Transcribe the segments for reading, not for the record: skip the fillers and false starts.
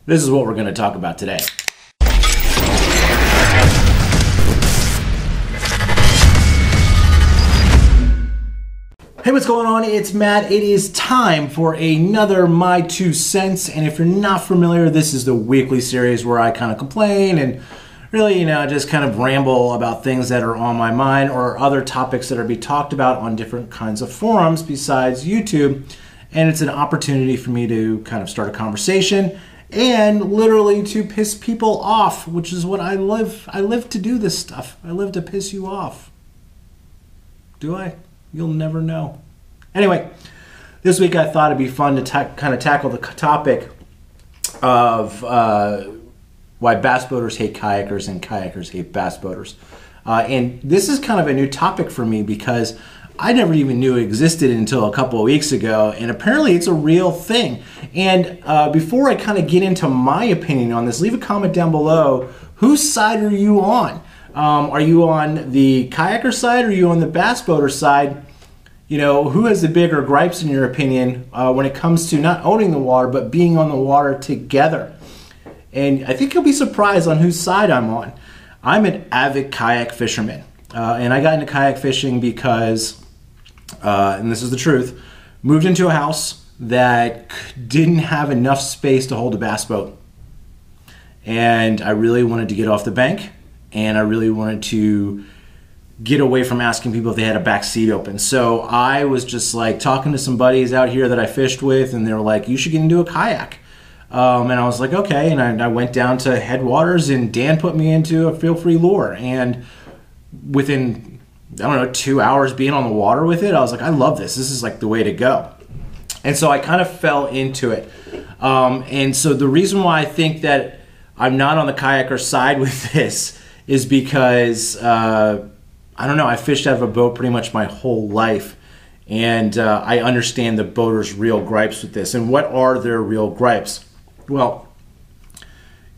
This is what we're going to talk about today. Hey, what's going on? It's Matt. It is time for another My Two Cents. And if you're not familiar, this is the weekly series where I kind of complain and really, just kind of ramble about things that are on my mind or other topics that are being talked about on different kinds of forums besides YouTube. And it's an opportunity for me to kind of start a conversation and literally to piss people off, which is what I live. I live to do this stuff. I live to piss you off. Do I? You'll never know. Anyway, this week I thought it'd be fun to kind of tackle the topic of why bass boaters hate kayakers and kayakers hate bass boaters. And this is kind of a new topic for me because I never even knew it existed until a couple of weeks ago, and apparently it's a real thing. And before I kind of get into my opinion on this, leave a comment down below. Whose side are you on? Are you on the kayaker side or are you on the bass boater side? Who has the bigger gripes in your opinion when it comes to not owning the water but being on the water together? And I think you'll be surprised on whose side I'm on. I'm an avid kayak fisherman. And I got into kayak fishing because, and this is the truth, moved into a house that didn't have enough space to hold a bass boat. And I really wanted to get off the bank, and I really wanted to get away from asking people if they had a back seat open. So I was just like talking to some buddies out here that I fished with, and they were like, you should get into a kayak. And I was like, okay. And I went down to Headwaters, and Dan put me into a Feel Free lure. And within, 2 hours being on the water with it, I was like, I love this. This is like the way to go. And so I kind of fell into it. And so the reason why I think that I'm not on the kayaker side with this is because, I fished out of a boat pretty much my whole life. And I understand the boaters' real gripes with this. And what are their real gripes? Well,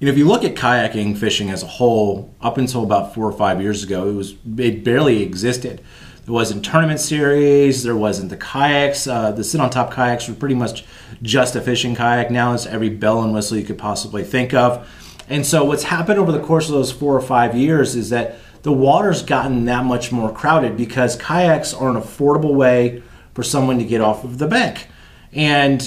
if you look at kayaking fishing as a whole, up until about 4 or 5 years ago, it barely existed. There wasn't tournament series, there wasn't the kayaks. The sit-on-top kayaks were pretty much just a fishing kayak. Now it's every bell and whistle you could possibly think of. And so what's happened over the course of those 4 or 5 years is that the water's gotten that much more crowded because kayaks are an affordable way for someone to get off of the bank. And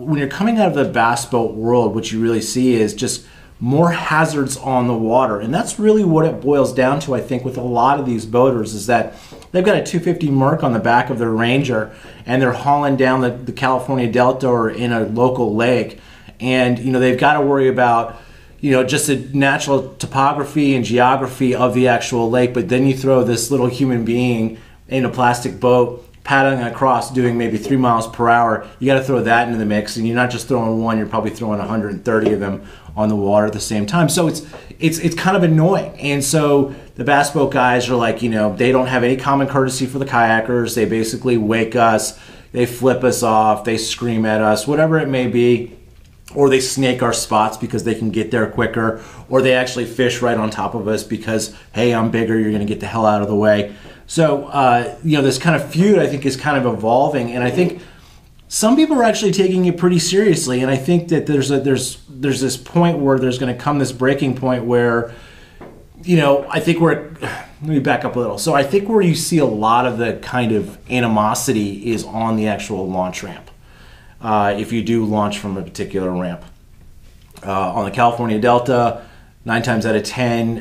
when you're coming out of the bass boat world, what you really see is just more hazards on the water. And that's really what it boils down to, I think, with a lot of these boaters, is that they've got a 250 Merc on the back of their Ranger, and they're hauling down the California Delta or in a local lake. And, they've got to worry about, just the natural topography and geography of the actual lake. But then you throw this little human being in a plastic boat paddling across doing maybe 3 miles per hour. You got to throw that into the mix, and you're not just throwing one, you're probably throwing 130 of them on the water at the same time. So it's kind of annoying. And so the bass boat guys are like, they don't have any common courtesy for the kayakers. They basically wake us, they flip us off, they scream at us, whatever it may be, or they snake our spots because they can get there quicker, or they actually fish right on top of us because, hey, I'm bigger, you're going to get the hell out of the way. So, this kind of feud, I think, is kind of evolving, and I think some people are actually taking it pretty seriously. And I think that there's this point where there's going to come this breaking point where, I think let me back up a little. So I think where you see a lot of the kind of animosity is on the actual launch ramp. If you do launch from a particular ramp. On the California Delta, 9 times out of 10,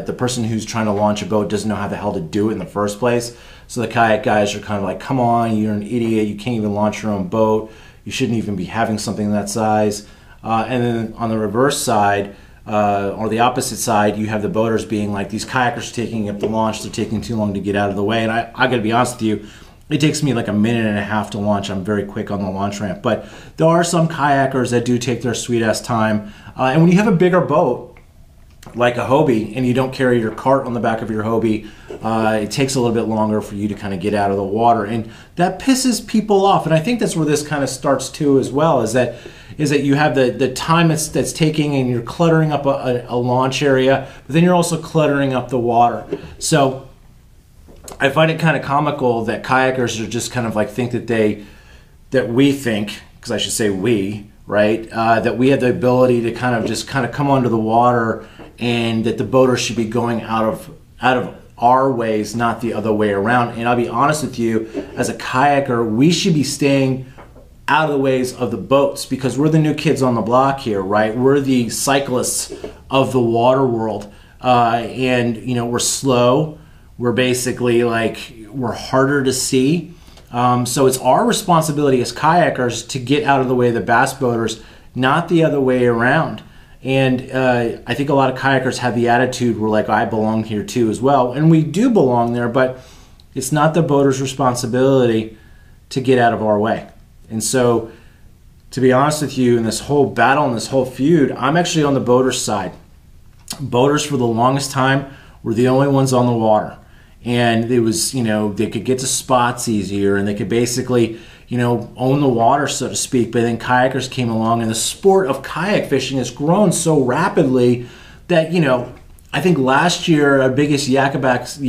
the person who's trying to launch a boat doesn't know how the hell to do it in the first place. So the kayak guys are kind of like, come on, you're an idiot. You can't even launch your own boat. You shouldn't even be having something that size. And then on the reverse side, or the opposite side, you have the boaters being like, these kayakers are taking up the launch. They're taking too long to get out of the way. And I got to be honest with you, it takes me like a minute and a half to launch. I'm very quick on the launch ramp. But there are some kayakers that do take their sweet ass time. And when you have a bigger boat, like a Hobie, and you don't carry your cart on the back of your Hobie, it takes a little bit longer for you to kind of get out of the water, and that pisses people off. And I think that's where this kind of starts too as well, is that you have the time that's taking, and you're cluttering up a launch area, but then you're also cluttering up the water. So I find it kind of comical that kayakers are just kind of like think that we think, because I should say we, right? That we have the ability to kind of come onto the water, and that the boaters should be going out of our ways, not the other way around. And I'll be honest with you, as a kayaker, we should be staying out of the ways of the boats, because we're the new kids on the block here, right? We're the cyclists of the water world. And you know, we're slow. We're basically we're harder to see. So it's our responsibility as kayakers to get out of the way of the bass boaters, not the other way around. And I think a lot of kayakers have the attitude where I belong here too as well. And we do belong there, but it's not the boater's responsibility to get out of our way. And so, to be honest with you, in this whole battle and this whole feud, I'm actually on the boater's side. Boaters for the longest time were the only ones on the water. And it was, they could get to spots easier, and they could basically, own the water, so to speak. But then kayakers came along, and the sport of kayak fishing has grown so rapidly that, I think last year, our biggest Yakabass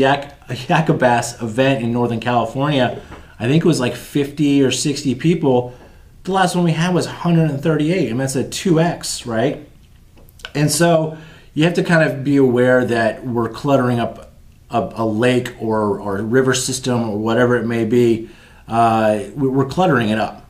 event in Northern California, I think it was 50 or 60 people. The last one we had was 138, and that's a 2x, right? And so you have to kind of be aware that we're cluttering up a lake or a river system or whatever it may be. We're cluttering it up.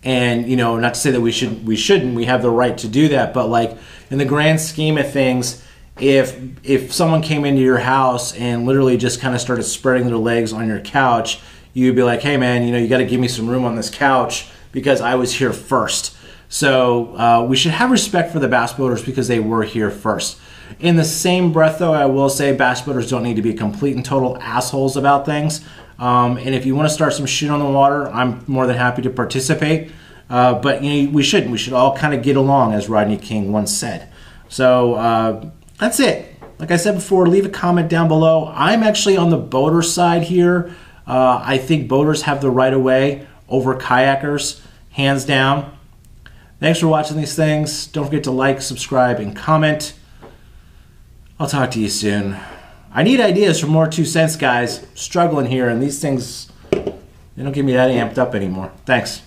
And, not to say that we shouldn't, we have the right to do that. But in the grand scheme of things, if someone came into your house and literally just kind of started spreading their legs on your couch, you'd be like, hey man, you got to give me some room on this couch because I was here first. So we should have respect for the bass boaters because they were here first. In the same breath, though, I will say bass boaters don't need to be complete and total assholes about things. And if you want to start some shit on the water, I'm more than happy to participate. But we shouldn't. We should all kind of get along, as Rodney King once said. So that's it. Like I said before, leave a comment down below. I'm actually on the boater side here. I think boaters have the right of way over kayakers, hands down. Thanks for watching these things. Don't forget to like, subscribe, and comment. I'll talk to you soon. I need ideas for more 2 cents, guys. Struggling here, and these things, they don't get me that amped up anymore. Thanks.